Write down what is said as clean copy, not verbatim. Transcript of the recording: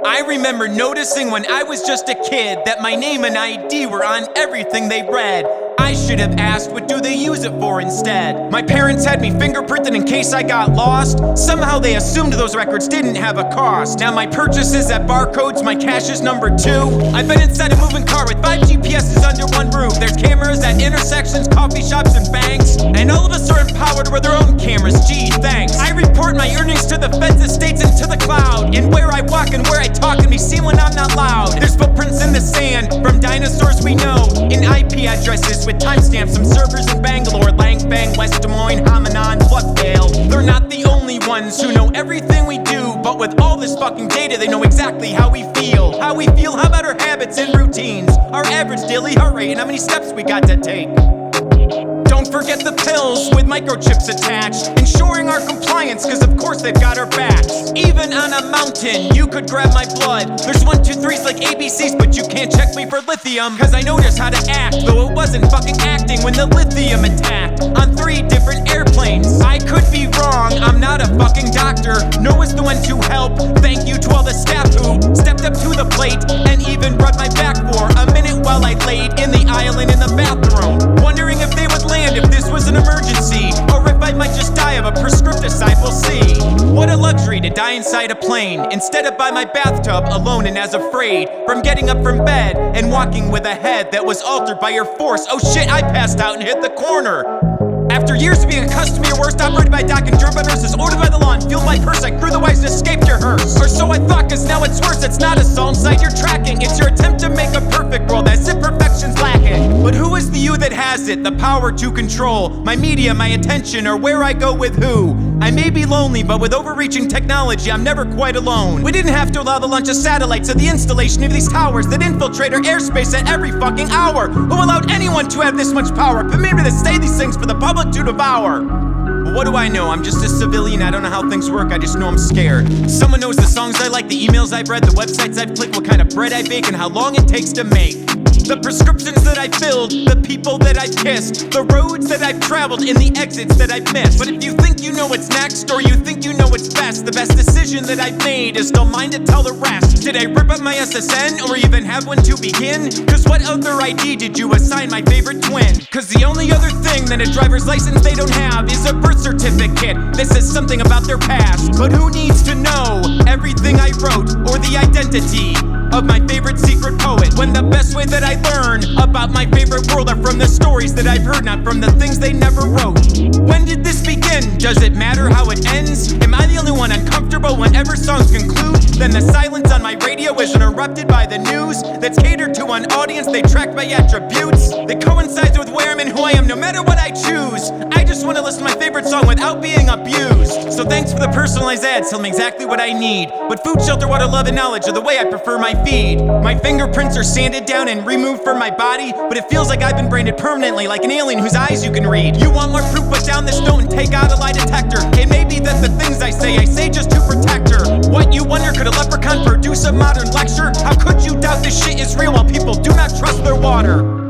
I remember noticing when I was just a kid that my name and ID were on everything they read. I should have asked, what do they use it for instead? My parents had me fingerprinted in case I got lost. Somehow they assumed those records didn't have a cost. Now my purchases at barcodes, my cash is number 2. I've been inside a moving car with 5 GPSs under one roof. There's cameras at intersections, coffee shops, and banks. And all of us are empowered with their own cameras, gee, thanks. I report my earnings to the feds, estates, and to the cloud. And where I walk and where I talk can be seen when I'm not loud. There's footprints in the sand from dinosaurs we know, in IP addresses with timestamps, some servers in Bangalore, Langfang, West Des Moines, Hamanon, Floodvale. They're not the only ones who know everything we do, but with all this fucking data, they know exactly how we feel. How we feel, how about our habits and routines, our average daily heart rate, and how many steps we got to take. Don't forget the pills with microchips attached, ensuring our compliance, cause of course they've got our backs. Even on a mountain, you could grab my blood. There's 1, 2, 3s like ABCs, but you can't check me for lithium, cause I know just how to act, though it wasn't fucking acting when the lithium attacked on 3 different airplanes. I could be wrong, I'm not a fucking doctor, nor was the one to help. Thank you to all the staff who stepped up to the plate and even rubbed my back for a minute while I laid in the aisle and in the bathroom, wondering if they would land if this was an emergency, or if I might just die of a prescriptive side, we'll see. What a luxury to die inside a plane, instead of by my bathtub, alone and as afraid from getting up from bed and walking with a head that was altered by your force. Oh shit, I passed out and hit the corner. After years of being accustomed to your worst, operated by doc and driven by nurses, ordered by the law and fueled by purse, I grew the wise and escaped your hearse. Or so I thought, cause now it's worse. It's not a soul inside you're tracking, it's your attempt to make a perfect world as imperfections lacking. But who is the you that has it, the power to control my media, my attention, or where I go with who? I may be lonely, but with overreaching technology, I'm never quite alone. We didn't have to allow the launch of satellites or the installation of these towers that infiltrate our airspace at every fucking hour. Who allowed anyone to have this much power? Permitted to say these things for the public to devour. But what do I know? I'm just a civilian, I don't know how things work, I just know I'm scared. Someone knows the songs I like, the emails I've read, the websites I've clicked, what kind of bread I bake, and how long it takes to make. The prescriptions that I've filled, the people that I've kissed, the roads that I've traveled, and the exits that I've missed. But if you think you know what's next, or you think you know what's best, the best decision that I've made is still mine to tell the rest. Did I rip up my SSN, or even have one to begin? Cause what other ID did you assign my favorite twin? Cause the only other thing than a driver's license they don't have is a birth certificate that says something about their past. But who needs to know everything I wrote, or the identity of my favorite secret poet, when the best way that I learn about my favorite world are from the stories that I've heard, not from the things they never wrote. When did this begin? Does it matter how it ends? Am I the only one uncomfortable whenever songs conclude? Then the silence on my radio is interrupted by the news that's catered to an audience they track by attributes that coincides with where I'm and who I am, no matter what I choose. I just want to listen to my favorite song without being abused. So thanks for the personalized ads, tell me exactly what I need. But food, shelter, water, love, and knowledge are the way I prefer my feed. My fingerprints are sanded down and removed from my body, but it feels like I've been branded permanently, like an alien whose eyes you can read. You want more proof? Put down this note and take out a lie detector. It may be that the things I say just to protect her. What, you wonder, could a leprechaun produce a modern lecture? How could you doubt this shit is real while people do not trust their water?